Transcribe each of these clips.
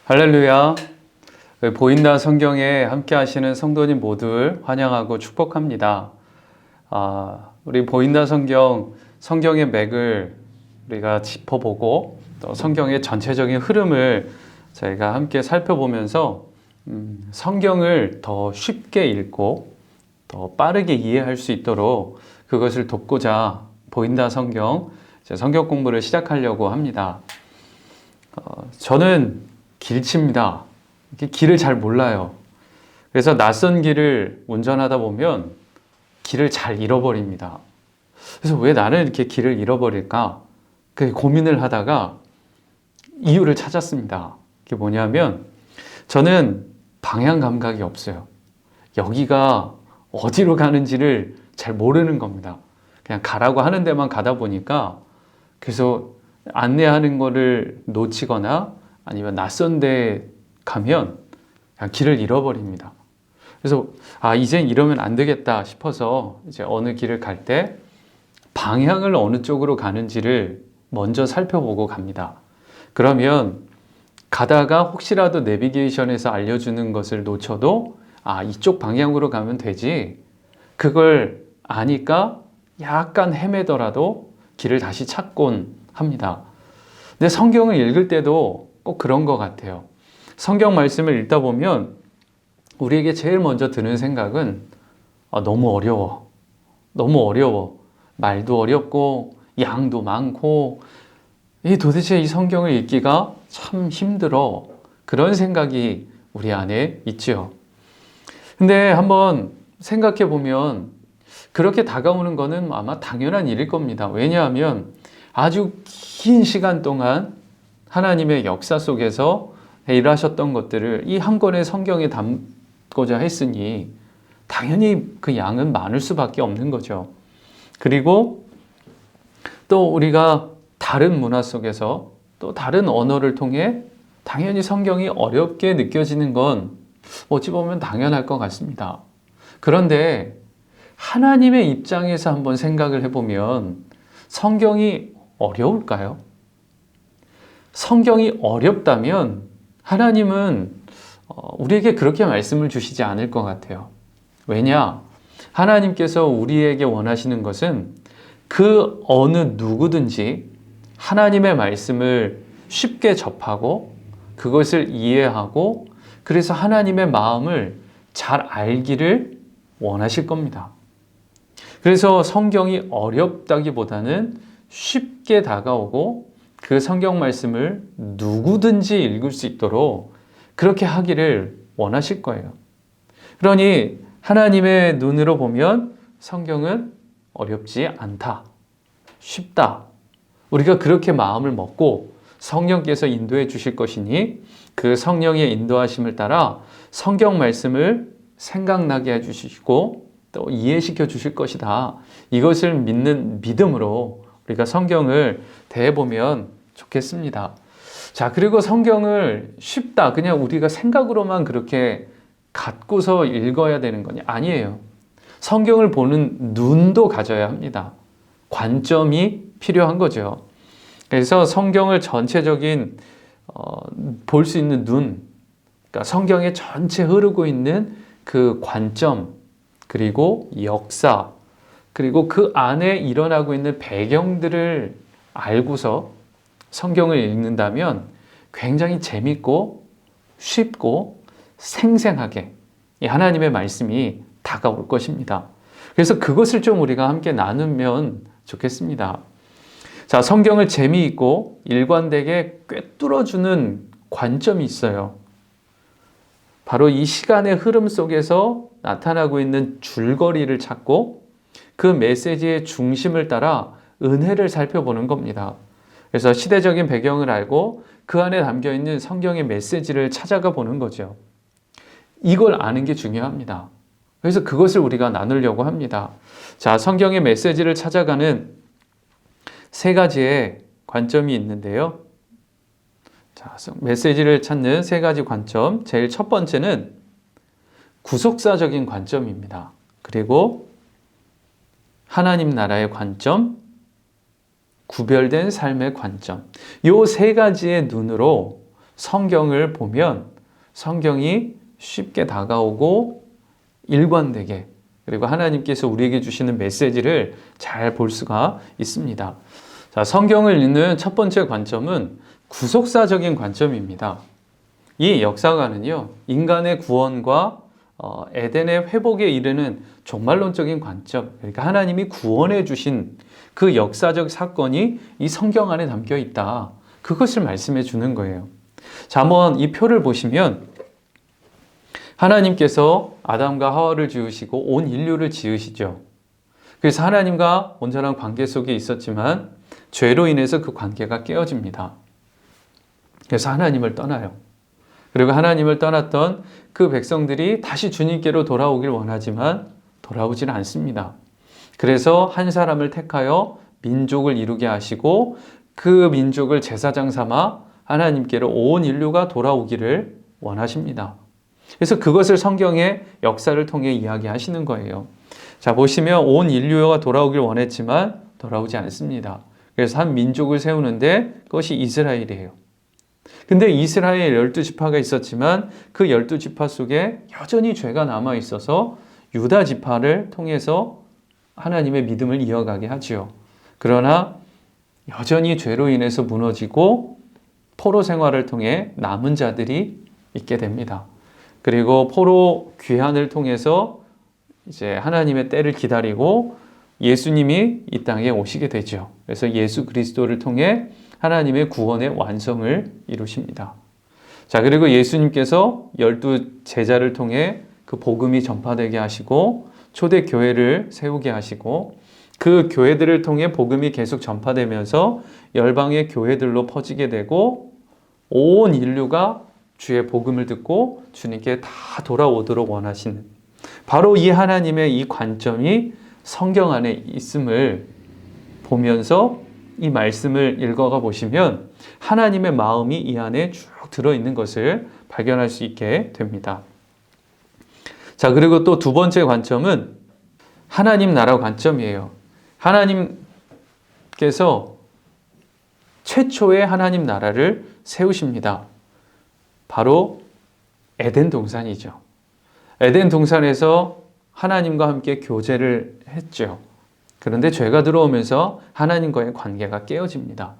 할렐루야. 보인다 성경에 함께 하시는 성도님 모두를 환영하고 축복합니다. 우리 보인다 성경의 맥을 우리가 짚어보고 또 성경의 전체적인 흐름을 저희가 함께 살펴보면서 성경을 더 쉽게 읽고 더 빠르게 이해할 수 있도록 그것을 돕고자 보인다 성경 공부를 시작하려고 합니다. 저는 길치입니다. 길을 잘 몰라요. 그래서 낯선 길을 운전하다 보면 길을 잘 잃어버립니다. 그래서 왜 나는 이렇게 길을 잃어버릴까? 그 고민을 하다가 이유를 찾았습니다. 그게 뭐냐면 저는 방향 감각이 없어요. 여기가 어디로 가는지를 잘 모르는 겁니다. 그냥 가라고 하는 데만 가다 보니까 그래서 안내하는 거를 놓치거나 아니면 낯선 데 가면 그냥 길을 잃어버립니다. 그래서 이젠 이러면 안 되겠다 싶어서 이제 어느 길을 갈 때 방향을 어느 쪽으로 가는지를 먼저 살펴보고 갑니다. 그러면 가다가 혹시라도 내비게이션에서 알려주는 것을 놓쳐도 이쪽 방향으로 가면 되지, 그걸 아니까 약간 헤매더라도 길을 다시 찾곤 합니다. 근데 성경을 읽을 때도 꼭 그런 것 같아요. 성경 말씀을 읽다 보면 우리에게 제일 먼저 드는 생각은 너무 어려워. 너무 어려워. 말도 어렵고 양도 많고 도대체 이 성경을 읽기가 참 힘들어. 그런 생각이 우리 안에 있죠. 근데 한번 생각해 보면 그렇게 다가오는 거는 아마 당연한 일일 겁니다. 왜냐하면 아주 긴 시간 동안 하나님의 역사 속에서 일하셨던 것들을 이 한 권의 성경에 담고자 했으니 당연히 그 양은 많을 수밖에 없는 거죠. 그리고 또 우리가 다른 문화 속에서 또 다른 언어를 통해 당연히 성경이 어렵게 느껴지는 건 어찌 보면 당연할 것 같습니다. 그런데 하나님의 입장에서 한번 생각을 해보면 성경이 어려울까요? 성경이 어렵다면 하나님은 우리에게 그렇게 말씀을 주시지 않을 것 같아요. 왜냐? 하나님께서 우리에게 원하시는 것은 그 어느 누구든지 하나님의 말씀을 쉽게 접하고 그것을 이해하고 그래서 하나님의 마음을 잘 알기를 원하실 겁니다. 그래서 성경이 어렵다기보다는 쉽게 다가오고 그 성경 말씀을 누구든지 읽을 수 있도록 그렇게 하기를 원하실 거예요. 그러니 하나님의 눈으로 보면 성경은 어렵지 않다, 쉽다. 우리가 그렇게 마음을 먹고 성령께서 인도해 주실 것이니 그 성령의 인도하심을 따라 성경 말씀을 생각나게 해주시고 또 이해시켜 주실 것이다. 이것을 믿는 믿음으로 우리가 성경을 대해보면 좋겠습니다. 자, 그리고 성경을 쉽다, 그냥 우리가 생각으로만 그렇게 갖고서 읽어야 되는 건 아니에요. 성경을 보는 눈도 가져야 합니다. 관점이 필요한 거죠. 그래서 성경을 전체적인 볼 수 있는 눈, 그러니까 성경에 전체 흐르고 있는 그 관점, 그리고 역사, 그리고 그 안에 일어나고 있는 배경들을 알고서 성경을 읽는다면 굉장히 재밌고 쉽고 생생하게 이 하나님의 말씀이 다가올 것입니다. 그래서 그것을 좀 우리가 함께 나누면 좋겠습니다. 자, 성경을 재미있고 일관되게 꿰뚫어주는 관점이 있어요. 바로 이 시간의 흐름 속에서 나타나고 있는 줄거리를 찾고 그 메시지의 중심을 따라 은혜를 살펴보는 겁니다. 그래서 시대적인 배경을 알고 그 안에 담겨있는 성경의 메시지를 찾아가 보는 거죠. 이걸 아는 게 중요합니다. 그래서 그것을 우리가 나누려고 합니다. 자, 성경의 메시지를 찾아가는 세 가지의 관점이 있는데요. 자, 메시지를 찾는 세 가지 관점. 제일 첫 번째는 구속사적인 관점입니다. 그리고 하나님 나라의 관점, 구별된 삶의 관점. 이 세 가지의 눈으로 성경을 보면 성경이 쉽게 다가오고 일관되게, 그리고 하나님께서 우리에게 주시는 메시지를 잘 볼 수가 있습니다. 자, 성경을 읽는 첫 번째 관점은 구속사적인 관점입니다. 이 역사관은요, 인간의 구원과 에덴의 회복에 이르는 종말론적인 관점, 그러니까 하나님이 구원해 주신 그 역사적 사건이 이 성경 안에 담겨 있다. 그것을 말씀해 주는 거예요. 자, 한번 이 표를 보시면 하나님께서 아담과 하와를 지으시고 온 인류를 지으시죠. 그래서 하나님과 온전한 관계 속에 있었지만 죄로 인해서 그 관계가 깨어집니다. 그래서 하나님을 떠나요. 그리고 하나님을 떠났던 그 백성들이 다시 주님께로 돌아오길 원하지만 돌아오질 않습니다. 그래서 한 사람을 택하여 민족을 이루게 하시고 그 민족을 제사장 삼아 하나님께로 온 인류가 돌아오기를 원하십니다. 그래서 그것을 성경의 역사를 통해 이야기하시는 거예요. 자, 보시면 온 인류가 돌아오길 원했지만 돌아오지 않습니다. 그래서 한 민족을 세우는데 그것이 이스라엘이에요. 근데 이스라엘 12지파가 있었지만 그 12지파 속에 여전히 죄가 남아 있어서 유다 지파를 통해서 하나님의 믿음을 이어가게 하지요. 그러나 여전히 죄로 인해서 무너지고 포로 생활을 통해 남은 자들이 있게 됩니다. 그리고 포로 귀환을 통해서 이제 하나님의 때를 기다리고 예수님이 이 땅에 오시게 되죠. 그래서 예수 그리스도를 통해 하나님의 구원의 완성을 이루십니다. 자, 그리고 예수님께서 12 제자를 통해 그 복음이 전파되게 하시고 초대 교회를 세우게 하시고 그 교회들을 통해 복음이 계속 전파되면서 열방의 교회들로 퍼지게 되고 온 인류가 주의 복음을 듣고 주님께 다 돌아오도록 원하시는, 바로 이 하나님의 이 관점이 성경 안에 있음을 보면서 이 말씀을 읽어가 보시면 하나님의 마음이 이 안에 쭉 들어있는 것을 발견할 수 있게 됩니다. 자, 그리고 또 두 번째 관점은 하나님 나라 관점이에요. 하나님께서 최초의 하나님 나라를 세우십니다. 바로 에덴 동산이죠. 에덴 동산에서 하나님과 함께 교제를 했죠. 그런데 죄가 들어오면서 하나님과의 관계가 깨어집니다.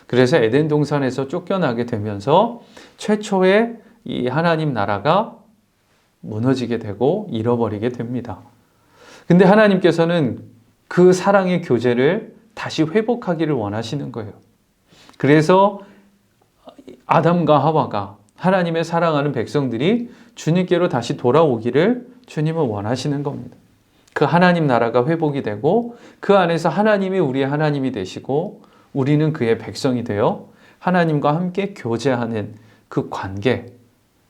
그래서 에덴 동산에서 쫓겨나게 되면서 최초의 이 하나님 나라가 무너지게 되고 잃어버리게 됩니다. 근데 하나님께서는 그 사랑의 교제를 다시 회복하기를 원하시는 거예요. 그래서 아담과 하와가, 하나님의 사랑하는 백성들이 주님께로 다시 돌아오기를 주님은 원하시는 겁니다. 그 하나님 나라가 회복이 되고 그 안에서 하나님이 우리의 하나님이 되시고 우리는 그의 백성이 되어 하나님과 함께 교제하는 그 관계,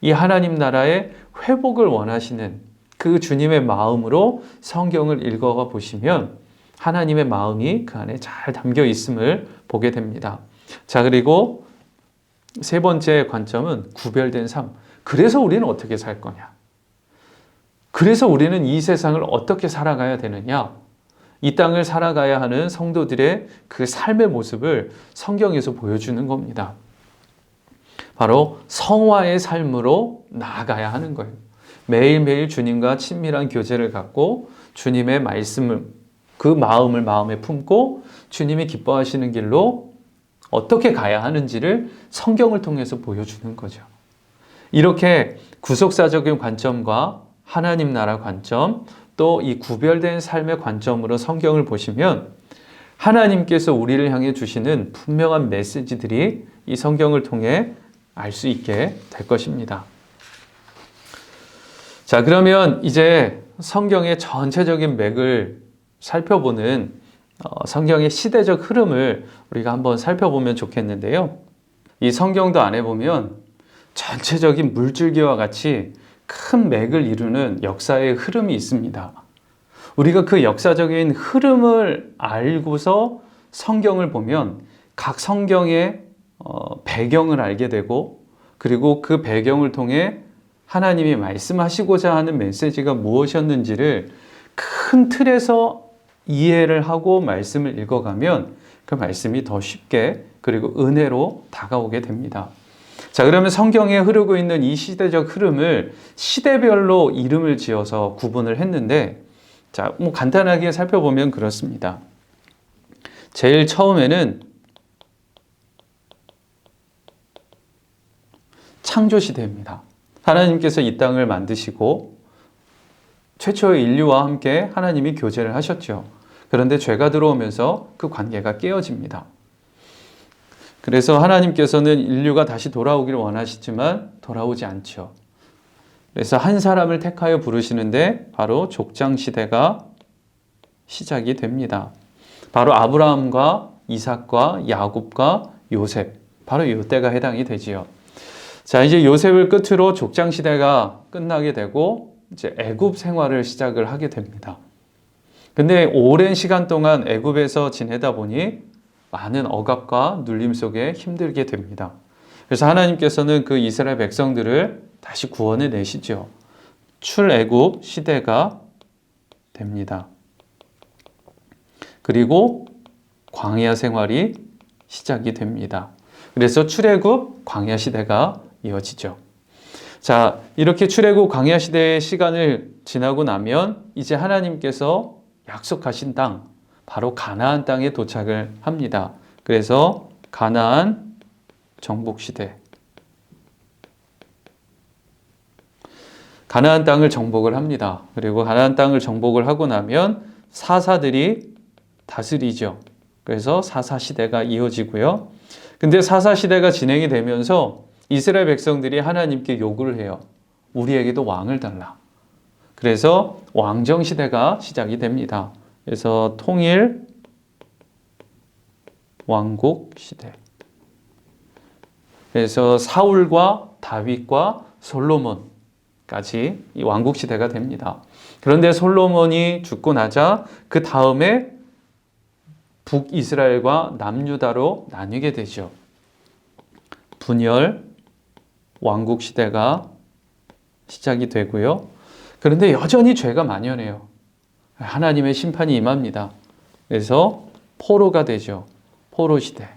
이 하나님 나라의 회복을 원하시는 그 주님의 마음으로 성경을 읽어가 보시면 하나님의 마음이 그 안에 잘 담겨 있음을 보게 됩니다. 자, 그리고 세 번째 관점은 구별된 삶. 그래서 우리는 어떻게 살 거냐? 그래서 우리는 이 세상을 어떻게 살아가야 되느냐? 이 땅을 살아가야 하는 성도들의 그 삶의 모습을 성경에서 보여주는 겁니다. 바로 성화의 삶으로 나아가야 하는 거예요. 매일매일 주님과 친밀한 교제를 갖고 주님의 말씀을, 그 마음을 마음에 품고 주님이 기뻐하시는 길로 어떻게 가야 하는지를 성경을 통해서 보여주는 거죠. 이렇게 구속사적인 관점과 하나님 나라 관점, 또 이 구별된 삶의 관점으로 성경을 보시면 하나님께서 우리를 향해 주시는 분명한 메시지들이 이 성경을 통해 알 수 있게 될 것입니다. 자, 그러면 이제 성경의 전체적인 맥을 살펴보는 성경의 시대적 흐름을 우리가 한번 살펴보면 좋겠는데요. 이 성경도 안에 보면 전체적인 물줄기와 같이 큰 맥을 이루는 역사의 흐름이 있습니다. 우리가 그 역사적인 흐름을 알고서 성경을 보면 각 성경의 배경을 알게 되고, 그리고 그 배경을 통해 하나님이 말씀하시고자 하는 메시지가 무엇이었는지를 큰 틀에서 이해를 하고 말씀을 읽어가면 그 말씀이 더 쉽게 그리고 은혜로 다가오게 됩니다. 자, 그러면 성경에 흐르고 있는 이 시대적 흐름을 시대별로 이름을 지어서 구분을 했는데, 자, 뭐 간단하게 살펴보면 그렇습니다. 제일 처음에는 창조 시대입니다. 하나님께서 이 땅을 만드시고 최초의 인류와 함께 하나님이 교제를 하셨죠. 그런데 죄가 들어오면서 그 관계가 깨어집니다. 그래서 하나님께서는 인류가 다시 돌아오기를 원하시지만 돌아오지 않죠. 그래서 한 사람을 택하여 부르시는데 바로 족장 시대가 시작이 됩니다. 바로 아브라함과 이삭과 야곱과 요셉, 바로 이때가 해당이 되지요. 자, 이제 요셉을 끝으로 족장 시대가 끝나게 되고 이제 애굽 생활을 시작을 하게 됩니다. 근데 오랜 시간 동안 애굽에서 지내다 보니 많은 억압과 눌림 속에 힘들게 됩니다. 그래서 하나님께서는 그 이스라엘 백성들을 다시 구원해 내시죠. 출애굽 시대가 됩니다. 그리고 광야 생활이 시작이 됩니다. 그래서 출애굽 광야 시대가 이어지죠. 자, 이렇게 출애굽 광야 시대의 시간을 지나고 나면 이제 하나님께서 약속하신 땅, 바로 가나안 땅에 도착을 합니다. 그래서 가나안 정복 시대. 가나안 땅을 정복을 합니다. 그리고 가나안 땅을 정복을 하고 나면 사사들이 다스리죠. 그래서 사사 시대가 이어지고요. 근데 사사 시대가 진행이 되면서 이스라엘 백성들이 하나님께 요구를 해요. 우리에게도 왕을 달라. 그래서 왕정 시대가 시작이 됩니다. 그래서 통일 왕국 시대. 그래서 사울과 다윗과 솔로몬까지 이 왕국 시대가 됩니다. 그런데 솔로몬이 죽고 나자 그 다음에 북이스라엘과 남유다로 나뉘게 되죠. 분열 왕국 시대가 시작이 되고요. 그런데 여전히 죄가 만연해요. 하나님의 심판이 임합니다. 그래서 포로가 되죠. 포로 시대.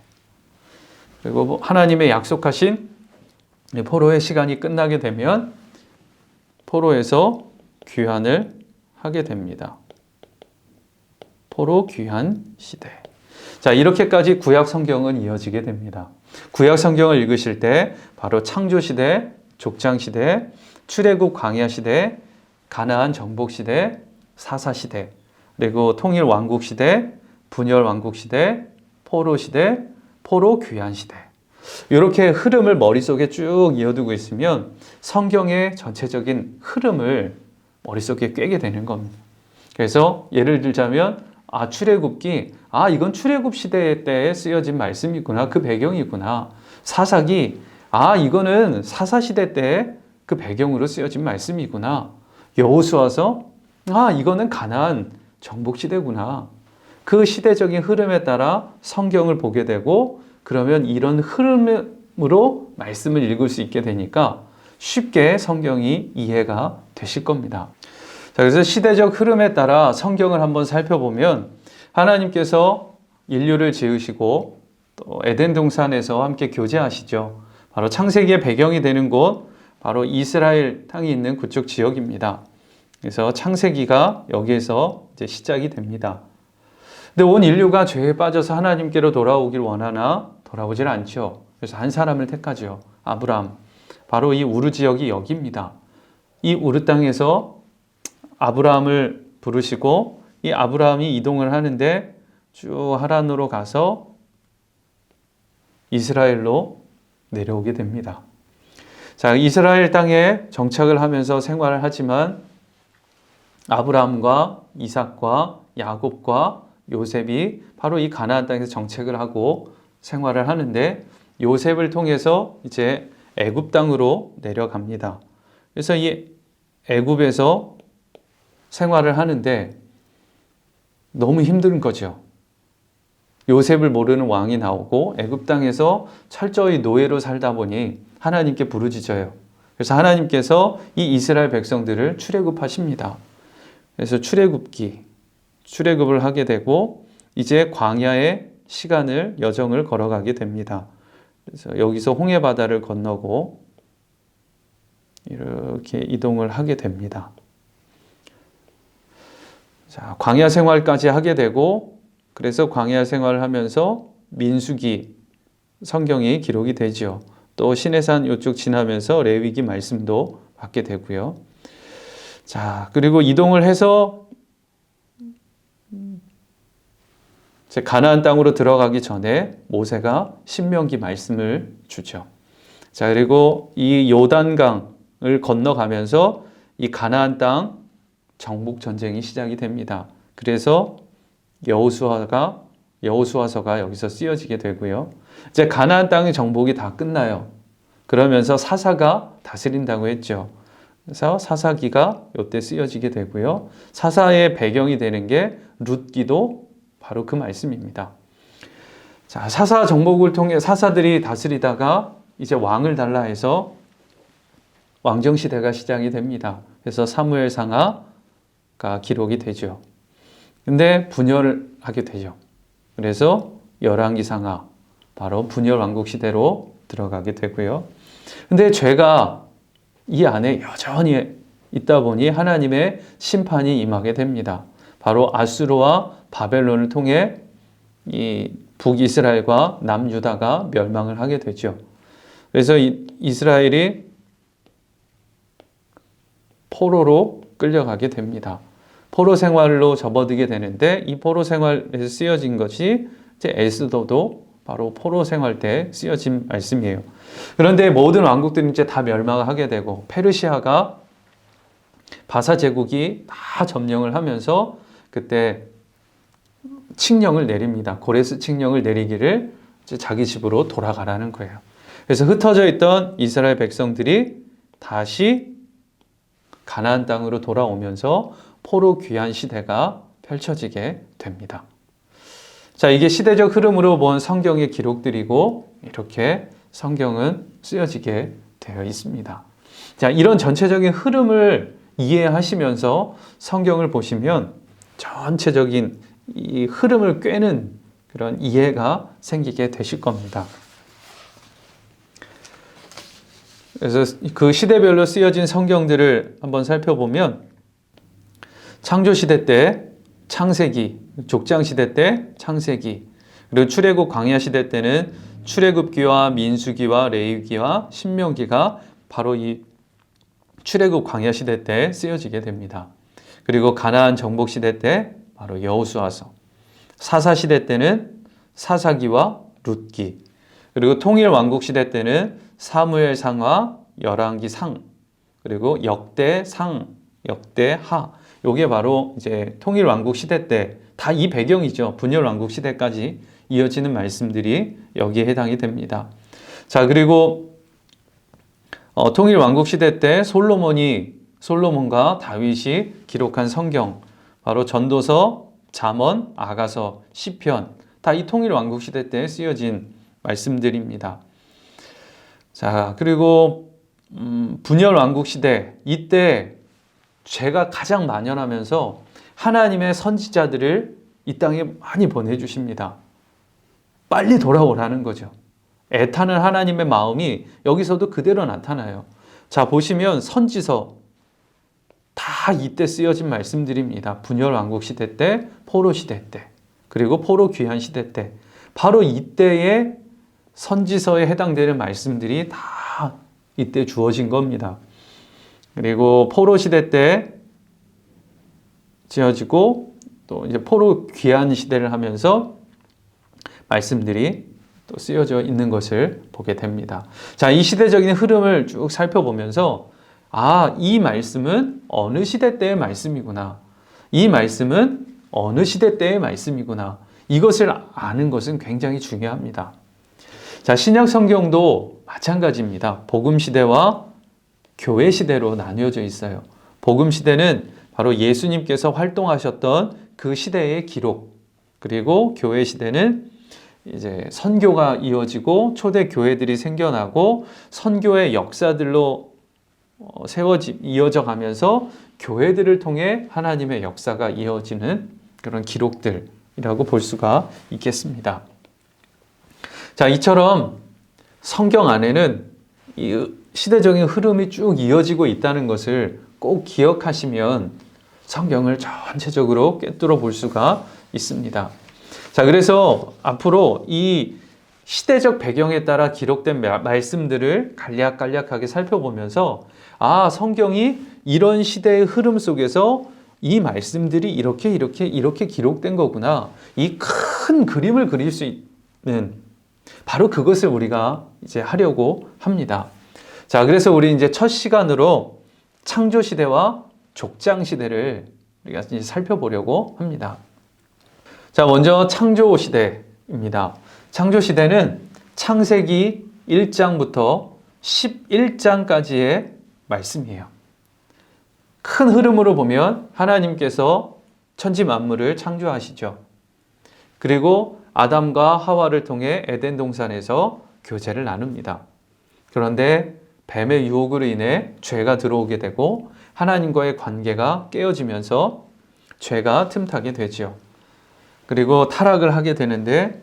그리고 하나님의 약속하신 포로의 시간이 끝나게 되면 포로에서 귀환을 하게 됩니다. 포로 귀환 시대. 자, 이렇게까지 구약 성경은 이어지게 됩니다. 구약 성경을 읽으실 때 바로 창조 시대, 족장 시대, 출애굽 광야 시대, 가나안 정복 시대, 사사 시대, 그리고 통일 왕국 시대, 분열 왕국 시대, 포로 시대, 포로 귀환 시대. 이렇게 흐름을 머릿속에 쭉 이어두고 있으면 성경의 전체적인 흐름을 머릿속에 꿰게 되는 겁니다. 그래서 예를 들자면 출애굽기, 이건 출애굽 시대 때 쓰여진 말씀이구나. 그 배경이구나. 사사기, 이거는 사사 시대 때 그 배경으로 쓰여진 말씀이구나. 여호수아서, 이거는 가나안 정복 시대구나. 그 시대적인 흐름에 따라 성경을 보게 되고, 그러면 이런 흐름으로 말씀을 읽을 수 있게 되니까 쉽게 성경이 이해가 되실 겁니다. 자, 그래서 시대적 흐름에 따라 성경을 한번 살펴보면 하나님께서 인류를 지으시고 또 에덴 동산에서 함께 교제하시죠. 바로 창세기의 배경이 되는 곳, 바로 이스라엘 땅이 있는 그쪽 지역입니다. 그래서 창세기가 여기에서 이제 시작이 됩니다. 근데 온 인류가 죄에 빠져서 하나님께로 돌아오길 원하나 돌아오질 않죠. 그래서 한 사람을 택하죠. 아브라함. 바로 이 우르 지역이 여기입니다. 이 우르 땅에서 아브라함을 부르시고 이 아브라함이 이동을 하는데 쭉 하란으로 가서 이스라엘로 내려오게 됩니다. 자, 이스라엘 땅에 정착을 하면서 생활을 하지만 아브라함과 이삭과 야곱과 요셉이 바로 이 가나안 땅에서 정착을 하고 생활을 하는데 요셉을 통해서 이제 애굽 땅으로 내려갑니다. 그래서 이 애굽에서 생활을 하는데 너무 힘든 거죠. 요셉을 모르는 왕이 나오고 애굽 땅에서 철저히 노예로 살다 보니 하나님께 부르짖어요. 그래서 하나님께서 이 이스라엘 백성들을 출애굽하십니다. 그래서 출애굽을 하게 되고 이제 광야의 시간을 여정을 걸어가게 됩니다. 그래서 여기서 홍해 바다를 건너고 이렇게 이동을 하게 됩니다. 자, 광야 생활까지 하게 되고, 그래서 광야 생활을 하면서 민수기 성경이 기록이 되죠. 또 시내산 이쪽 지나면서 레위기 말씀도 받게 되고요. 자, 그리고 이동을 해서 가나안 땅으로 들어가기 전에 모세가 신명기 말씀을 주죠. 자, 그리고 이 요단강을 건너가면서 이 가나안 땅 정복 전쟁이 시작이 됩니다. 그래서 여호수아서가 여기서 쓰여지게 되고요. 이제 가나안 땅의 정복이 다 끝나요. 그러면서 사사가 다스린다고 했죠. 그래서 사사기가 이때 쓰여지게 되고요. 사사의 배경이 되는 게 룻기도 바로 그 말씀입니다. 자, 사사 정복을 통해 사사들이 다스리다가 이제 왕을 달라 해서 왕정 시대가 시작이 됩니다. 그래서 사무엘상하가 기록이 되죠. 근데 분열을 하게 되죠. 그래서 열왕기상하, 바로 분열 왕국 시대로 들어가게 되고요. 근데 죄가 이 안에 여전히 있다 보니 하나님의 심판이 임하게 됩니다. 바로 아수르와 바벨론을 통해 이 북이스라엘과 남유다가 멸망을 하게 되죠. 그래서 이스라엘이 포로로 끌려가게 됩니다. 포로 생활로 접어들게 되는데, 이 포로 생활에서 쓰여진 것이 이제 에스더도 바로 포로 생활 때 쓰여진 말씀이에요. 그런데 모든 왕국들이 이제 다 멸망하게 되고, 페르시아가 바사 제국이 다 점령을 하면서 그때 칙령을 내립니다. 고레스 칙령을 내리기를 이제 자기 집으로 돌아가라는 거예요. 그래서 흩어져 있던 이스라엘 백성들이 다시 가나안 땅으로 돌아오면서 포로 귀환 시대가 펼쳐지게 됩니다. 자, 이게 시대적 흐름으로 본 성경의 기록들이고, 이렇게 성경은 쓰여지게 되어 있습니다. 자, 이런 전체적인 흐름을 이해하시면서 성경을 보시면 전체적인 이 흐름을 꿰는 그런 이해가 생기게 되실 겁니다. 그래서 그 시대별로 쓰여진 성경들을 한번 살펴보면, 창조시대 때 창세기, 족장시대 때 창세기, 그리고 출애굽 광야시대 때는 출애굽기와 민수기와 레위기와 신명기가 바로 이 출애굽 광야시대 때 쓰여지게 됩니다. 그리고 가나안 정복시대 때 바로 여호수아서, 사사시대 때는 사사기와 룻기, 그리고 통일왕국시대 때는 사무엘상하, 열왕기상, 그리고 역대상, 역대하. 요게 바로 이제 통일왕국 시대 때 다 이 배경이죠. 분열왕국 시대까지 이어지는 말씀들이 여기에 해당이 됩니다. 자, 그리고 통일왕국 시대 때 솔로몬과 다윗이 기록한 성경, 바로 전도서, 잠언, 아가서, 시편, 다 이 통일왕국 시대 때 쓰여진 말씀들입니다. 자, 그리고 분열왕국 시대, 이때 죄가 가장 만연하면서 하나님의 선지자들을 이 땅에 많이 보내주십니다. 빨리 돌아오라는 거죠. 애타는 하나님의 마음이 여기서도 그대로 나타나요. 자, 보시면 선지서 다 이때 쓰여진 말씀들입니다. 분열왕국 시대 때, 포로 시대 때, 그리고 포로 귀환 시대 때, 바로 이때의 선지서에 해당되는 말씀들이 다 이때 주어진 겁니다. 그리고 포로 시대 때 지어지고, 또 이제 포로 귀환 시대를 하면서 말씀들이 또 쓰여져 있는 것을 보게 됩니다. 자, 이 시대적인 흐름을 쭉 살펴보면서, 아, 이 말씀은 어느 시대 때의 말씀이구나. 이 말씀은 어느 시대 때의 말씀이구나. 이것을 아는 것은 굉장히 중요합니다. 자, 신약 성경도 마찬가지입니다. 복음 시대와 교회 시대로 나뉘어져 있어요. 복음 시대는 바로 예수님께서 활동하셨던 그 시대의 기록, 그리고 교회 시대는 이제 선교가 이어지고 초대 교회들이 생겨나고 선교의 역사들로 이어져 가면서 교회들을 통해 하나님의 역사가 이어지는 그런 기록들이라고 볼 수가 있겠습니다. 자, 이처럼 성경 안에는 이 시대적인 흐름이 쭉 이어지고 있다는 것을 꼭 기억하시면 성경을 전체적으로 꿰뚫어 볼 수가 있습니다. 자, 그래서 앞으로 이 시대적 배경에 따라 기록된 말씀들을 간략간략하게 살펴보면서 아, 성경이 이런 시대의 흐름 속에서 이 말씀들이 이렇게 기록된 거구나. 이 큰 그림을 그릴 수 있는 바로 그것을 우리가 이제 하려고 합니다. 자, 그래서 우리 이제 첫 시간으로 창조 시대와 족장 시대를 우리가 이제 살펴보려고 합니다. 자, 먼저 창조 시대입니다. 창조 시대는 창세기 1장부터 11장까지의 말씀이에요. 큰 흐름으로 보면 하나님께서 천지 만물을 창조하시죠. 그리고 아담과 하와를 통해 에덴 동산에서 교제를 나눕니다. 그런데 뱀의 유혹으로 인해 죄가 들어오게 되고 하나님과의 관계가 깨어지면서 죄가 틈타게 되죠. 그리고 타락을 하게 되는데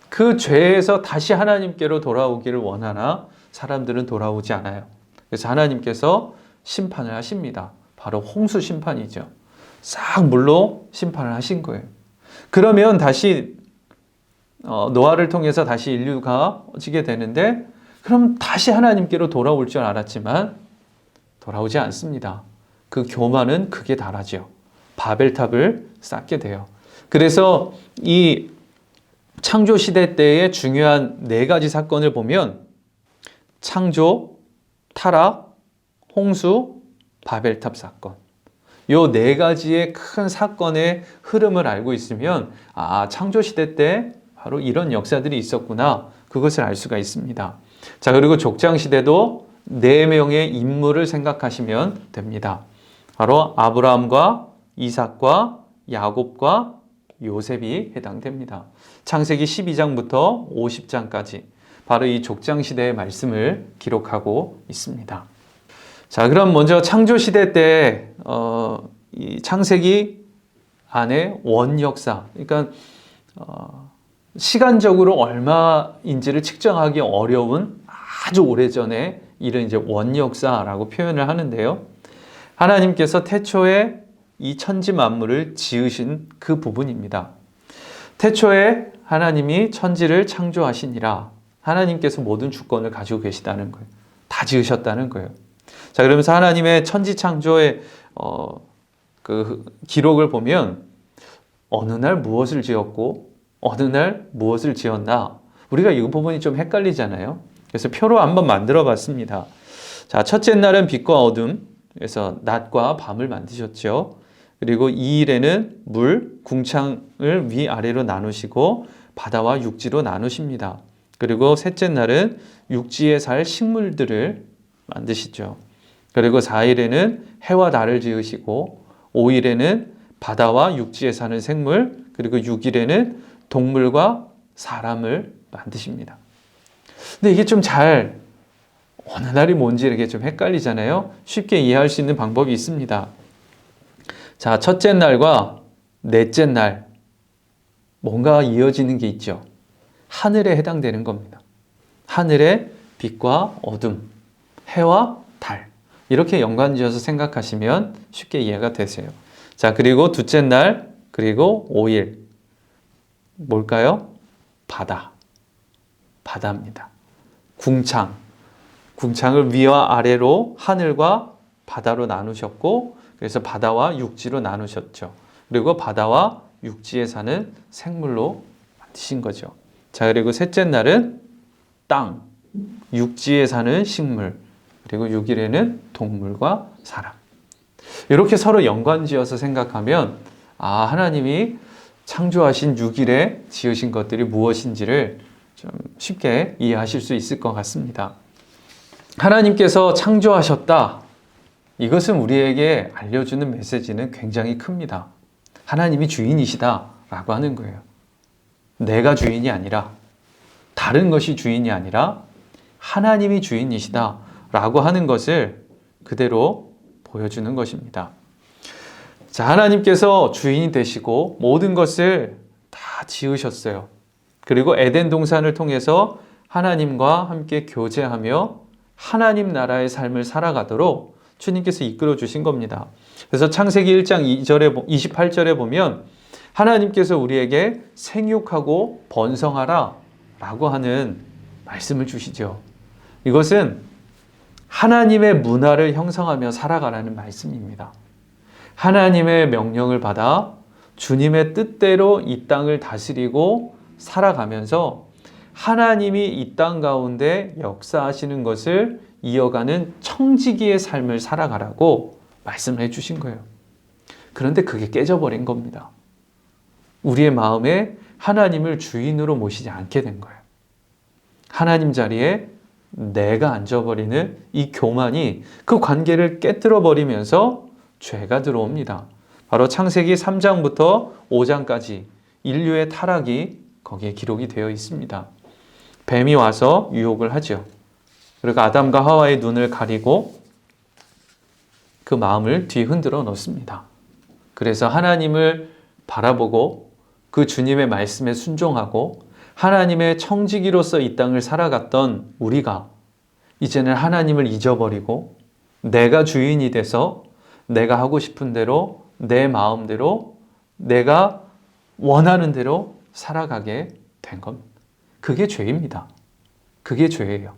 그 죄에서 다시 하나님께로 돌아오기를 원하나 사람들은 돌아오지 않아요. 그래서 하나님께서 심판을 하십니다. 바로 홍수 심판이죠. 싹 물로 심판을 하신 거예요. 그러면 다시 노아를 통해서 다시 인류가 지게 되는데 그럼 다시 하나님께로 돌아올 줄 알았지만 돌아오지 않습니다. 그 교만은 극에 달하죠. 바벨탑을 쌓게 돼요. 그래서 이 창조 시대 때의 중요한 4가지 사건을 보면 창조, 타락, 홍수, 바벨탑 사건. 요 4가지의 큰 사건의 흐름을 알고 있으면 아, 창조 시대 때 바로 이런 역사들이 있었구나. 그것을 알 수가 있습니다. 자, 그리고 족장 시대도 4명의 인물을 생각하시면 됩니다. 바로 아브라함과 이삭과 야곱과 요셉이 해당됩니다. 창세기 12장부터 50장까지 바로 이 족장 시대의 말씀을 기록하고 있습니다. 자, 그럼 먼저 창조 시대 때 이 창세기 안에 원역사, 그러니까 시간적으로 얼마인지를 측정하기 어려운 아주 오래전에 이런 이제 원역사라고 표현을 하는데요. 하나님께서 태초에 이 천지 만물을 지으신 그 부분입니다. 태초에 하나님이 천지를 창조하시니라. 하나님께서 모든 주권을 가지고 계시다는 거예요. 다 지으셨다는 거예요. 자, 그러면서 하나님의 천지 창조의 그 기록을 보면 어느 날 무엇을 지었고 어느 날 무엇을 지었나? 우리가 이 부분이 좀 헷갈리잖아요. 그래서 표로 한번 만들어 봤습니다. 자, 첫째 날은 빛과 어둠, 그래서 낮과 밤을 만드셨죠. 그리고 2일에는 물, 궁창을 위아래로 나누시고 바다와 육지로 나누십니다. 그리고 셋째 날은 육지에 살 식물들을 만드시죠. 그리고 4일에는 해와 달을 지으시고 5일에는 바다와 육지에 사는 생물, 그리고 6일에는 동물과 사람을 만드십니다. 근데 이게 좀 어느 날이 뭔지 이렇게 좀 헷갈리잖아요. 쉽게 이해할 수 있는 방법이 있습니다. 자, 첫째 날과 넷째 날 뭔가 이어지는 게 있죠. 하늘에 해당되는 겁니다. 하늘의 빛과 어둠, 해와 달 이렇게 연관지어서 생각하시면 쉽게 이해가 되세요. 자, 그리고 둘째 날, 그리고 5일 뭘까요? 바다입니다. 궁창을 위와 아래로 하늘과 바다로 나누셨고 그래서 바다와 육지로 나누셨죠. 그리고 바다와 육지에 사는 생물로 만드신 거죠. 자, 그리고 셋째 날은 땅, 육지에 사는 식물, 그리고 6일에는 동물과 사람. 이렇게 서로 연관지어서 생각하면 아, 하나님이 창조하신 6일에 지으신 것들이 무엇인지를 좀 쉽게 이해하실 수 있을 것 같습니다. 하나님께서 창조하셨다. 이것은 우리에게 알려주는 메시지는 굉장히 큽니다. 하나님이 주인이시다 라고 하는 거예요. 내가 주인이 아니라 다른 것이 주인이 아니라 하나님이 주인이시다 라고 하는 것을 그대로 보여주는 것입니다. 자, 하나님께서 주인이 되시고 모든 것을 다 지으셨어요. 그리고 에덴 동산을 통해서 하나님과 함께 교제하며 하나님 나라의 삶을 살아가도록 주님께서 이끌어 주신 겁니다. 그래서 창세기 1장 2절에 28절에 보면 하나님께서 우리에게 생육하고 번성하라 라고 하는 말씀을 주시죠. 이것은 하나님의 문화를 형성하며 살아가라는 말씀입니다. 하나님의 명령을 받아 주님의 뜻대로 이 땅을 다스리고 살아가면서 하나님이 이 땅 가운데 역사하시는 것을 이어가는 청지기의 삶을 살아가라고 말씀을 해주신 거예요. 그런데 그게 깨져버린 겁니다. 우리의 마음에 하나님을 주인으로 모시지 않게 된 거예요. 하나님 자리에 내가 앉아버리는 이 교만이 그 관계를 깨뜨려 버리면서 죄가 들어옵니다. 바로 창세기 3장부터 5장까지 인류의 타락이 거기에 기록이 되어 있습니다. 뱀이 와서 유혹을 하죠. 그리고 아담과 하와의 눈을 가리고 그 마음을 뒤흔들어 놓습니다. 그래서 하나님을 바라보고 그 주님의 말씀에 순종하고 하나님의 청지기로서 이 땅을 살아갔던 우리가 이제는 하나님을 잊어버리고 내가 주인이 돼서 내가 하고 싶은 대로 내 마음대로 내가 원하는 대로 살아가게 된 겁니다. 그게 죄입니다. 그게 죄예요.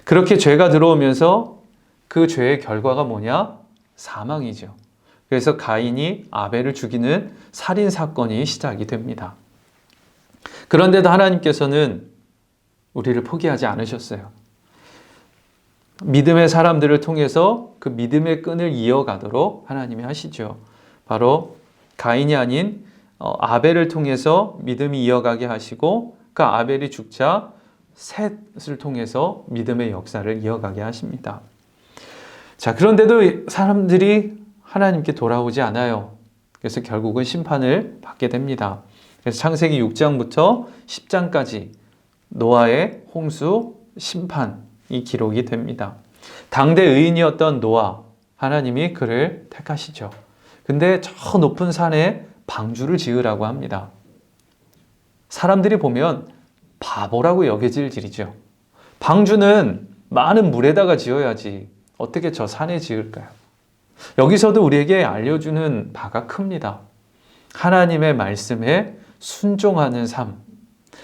그렇게 죄가 들어오면서 그 죄의 결과가 뭐냐? 사망이죠. 그래서 가인이 아벨을 죽이는 살인 사건이 시작이 됩니다. 그런데도 하나님께서는 우리를 포기하지 않으셨어요. 믿음의 사람들을 통해서 그 믿음의 끈을 이어가도록 하나님이 하시죠. 바로 가인이 아닌 아벨을 통해서 믿음이 이어가게 하시고 그 아벨이 죽자 셋을 통해서 믿음의 역사를 이어가게 하십니다. 자, 그런데도 사람들이 하나님께 돌아오지 않아요. 그래서 결국은 심판을 받게 됩니다. 그래서 창세기 6장부터 10장까지 노아의 홍수 심판이 기록이 됩니다. 당대 의인이었던 노아, 하나님이 그를 택하시죠. 근데 저 높은 산에 방주를 지으라고 합니다. 사람들이 보면 바보라고 여겨질 일이죠. 방주는 많은 물에다가 지어야지 어떻게 저 산에 지을까요? 여기서도 우리에게 알려주는 바가 큽니다. 하나님의 말씀에 순종하는 삶.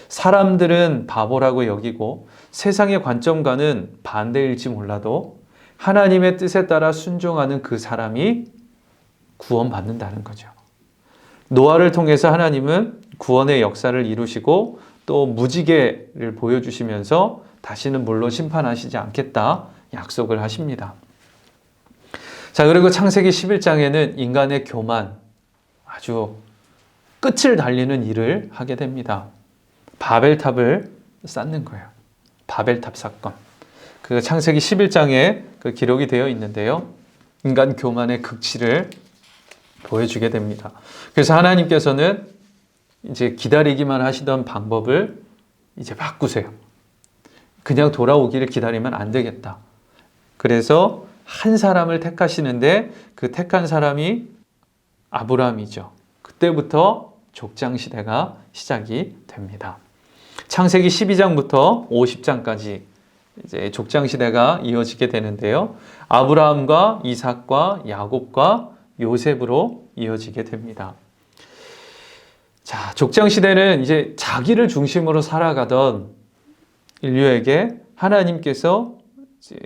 사람들은 바보라고 여기고 세상의 관점과는 반대일지 몰라도 하나님의 뜻에 따라 순종하는 그 사람이 구원받는다는 거죠. 노아를 통해서 하나님은 구원의 역사를 이루시고 또 무지개를 보여주시면서 다시는 물로 심판하시지 않겠다 약속을 하십니다. 자, 그리고 창세기 11장에는 인간의 교만, 아주 끝을 달리는 일을 하게 됩니다. 바벨탑을 쌓는 거예요. 바벨탑 사건. 그 창세기 11장에 그 기록이 되어 있는데요. 인간 교만의 극치를 보여주게 됩니다. 그래서 하나님께서는 이제 기다리기만 하시던 방법을 이제 바꾸세요. 그냥 돌아오기를 기다리면 안 되겠다. 그래서 한 사람을 택하시는데 그 택한 사람이 아브라함이죠. 그때부터 족장시대가 시작이 됩니다. 창세기 12장부터 50장까지 이제 족장시대가 이어지게 되는데요. 아브라함과 이삭과 야곱과 요셉으로 이어지게 됩니다. 자, 족장시대는 이제 자기를 중심으로 살아가던 인류에게 하나님께서 이제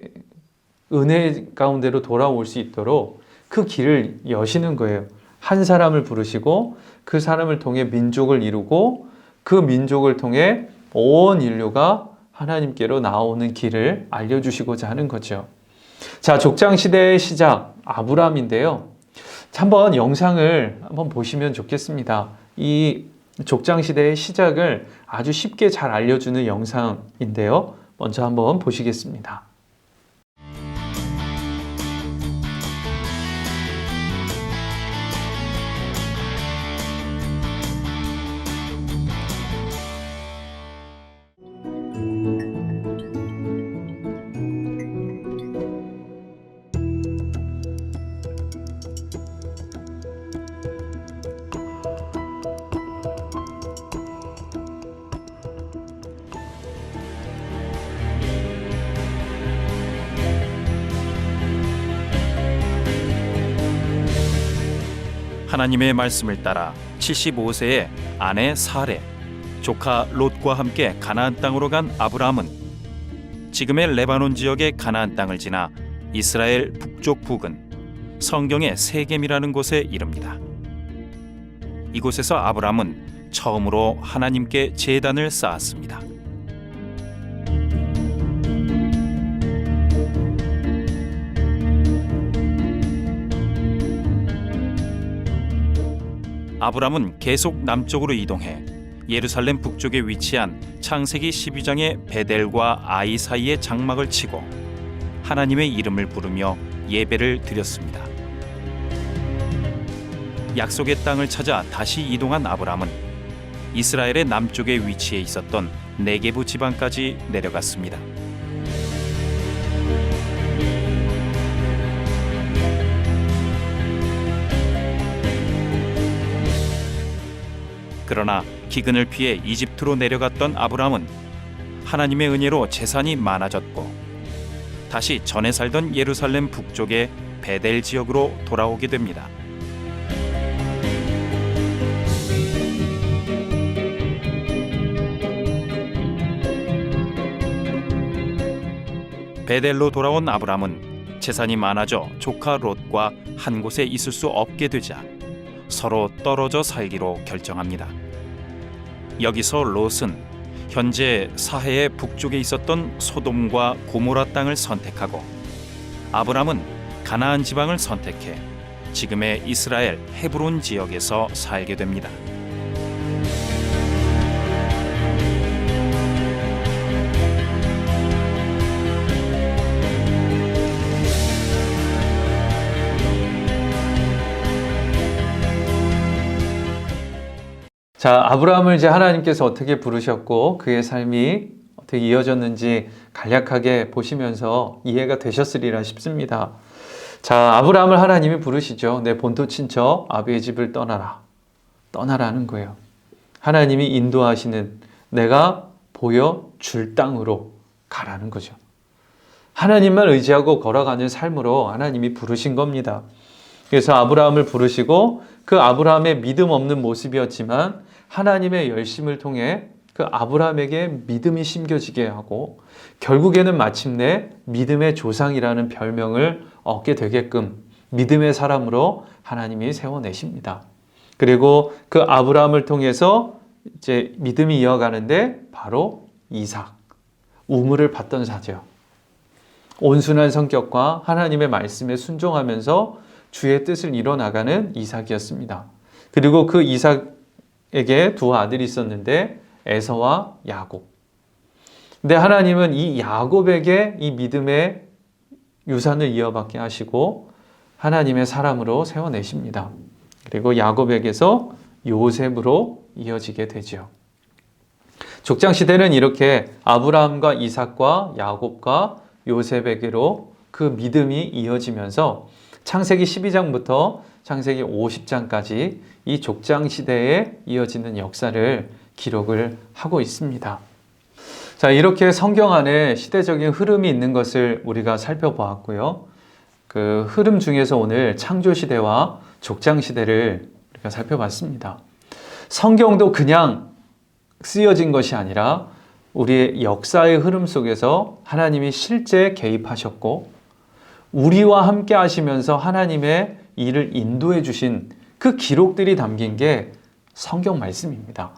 은혜 가운데로 돌아올 수 있도록 그 길을 여시는 거예요. 한 사람을 부르시고 그 사람을 통해 민족을 이루고 그 민족을 통해 온 인류가 하나님께로 나오는 길을 알려주시고자 하는 거죠. 자, 족장시대의 시작, 아브라함인데요. 한번 영상을 한번 보시면 좋겠습니다. 이 족장시대의 시작을 아주 쉽게 잘 알려주는 영상인데요. 먼저 한번 보시겠습니다. 하나님의 말씀을 따라 75세에 아내 사레, 조카 롯과 함께 가나안 땅으로 간 아브라함은 지금의 레바논 지역의 가나안 땅을 지나 이스라엘 북쪽 부근 성경의 세겜이라는 곳에 이릅니다. 이곳에서 아브라함은 처음으로 하나님께 제단을 쌓았습니다. 아브라함은 계속 남쪽으로 이동해 예루살렘 북쪽에 위치한 창세기 12장의 베델과 아이 사이에 장막을 치고 하나님의 이름을 부르며 예배를 드렸습니다. 약속의 땅을 찾아 다시 이동한 아브라함은 이스라엘의 남쪽에 위치해 있었던 네게부 지방까지 내려갔습니다. 그러나 기근을 피해 이집트로 내려갔던 아브라함은 하나님의 은혜로 재산이 많아졌고 다시 전에 살던 예루살렘 북쪽의 베델 지역으로 돌아오게 됩니다. 베델로 돌아온 아브라함은 재산이 많아져 조카 롯과 한 곳에 있을 수 없게 되자 서로 떨어져 살기로 결정합니다. 여기서 롯은 현재 사해의 북쪽에 있었던 소돔과 고모라 땅을 선택하고 아브람은 가나안 지방을 선택해 지금의 이스라엘 헤브론 지역에서 살게 됩니다. 자, 아브라함을 이제 하나님께서 어떻게 부르셨고 그의 삶이 어떻게 이어졌는지 간략하게 보시면서 이해가 되셨으리라 싶습니다. 자, 아브라함을 하나님이 부르시죠. 내 본토 친척 아비의 집을 떠나라는 거예요. 하나님이 인도하시는 내가 보여줄 땅으로 가라는 거죠. 하나님만 의지하고 걸어가는 삶으로 하나님이 부르신 겁니다. 그래서 아브라함을 부르시고 그 아브라함의 믿음 없는 모습이었지만 하나님의 열심을 통해 그 아브라함에게 믿음이 심겨지게 하고 결국에는 마침내 믿음의 조상이라는 별명을 얻게 되게끔 믿음의 사람으로 하나님이 세워내십니다. 그리고 그 아브라함을 통해서 이제 믿음이 이어가는데 바로 이삭, 우물을 받던 자죠. 온순한 성격과 하나님의 말씀에 순종하면서 주의 뜻을 이뤄나가는 이삭이었습니다. 그리고 그 이삭에게 두 아들이 있었는데 에서와 야곱. 근데 하나님은 이 야곱에게 이 믿음의 유산을 이어받게 하시고 하나님의 사람으로 세워내십니다. 그리고 야곱에게서 요셉으로 이어지게 되죠. 족장시대는 이렇게 아브라함과 이삭과 야곱과 요셉에게로 그 믿음이 이어지면서 창세기 12장부터 창세기 50장까지 이 족장시대에 이어지는 역사를 기록을 하고 있습니다. 자, 이렇게 성경 안에 시대적인 흐름이 있는 것을 우리가 살펴보았고요. 그 흐름 중에서 오늘 창조시대와 족장시대를 우리가 살펴봤습니다. 성경도 그냥 쓰여진 것이 아니라 우리의 역사의 흐름 속에서 하나님이 실제 개입하셨고 우리와 함께 하시면서 하나님의 일을 인도해 주신 그 기록들이 담긴 게 성경 말씀입니다.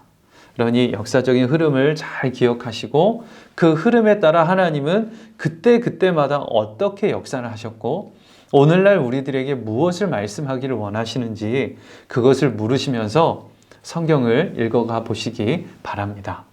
그러니 역사적인 흐름을 잘 기억하시고 그 흐름에 따라 하나님은 그때그때마다 어떻게 역사를 하셨고 오늘날 우리들에게 무엇을 말씀하기를 원하시는지 그것을 물으시면서 성경을 읽어가 보시기 바랍니다.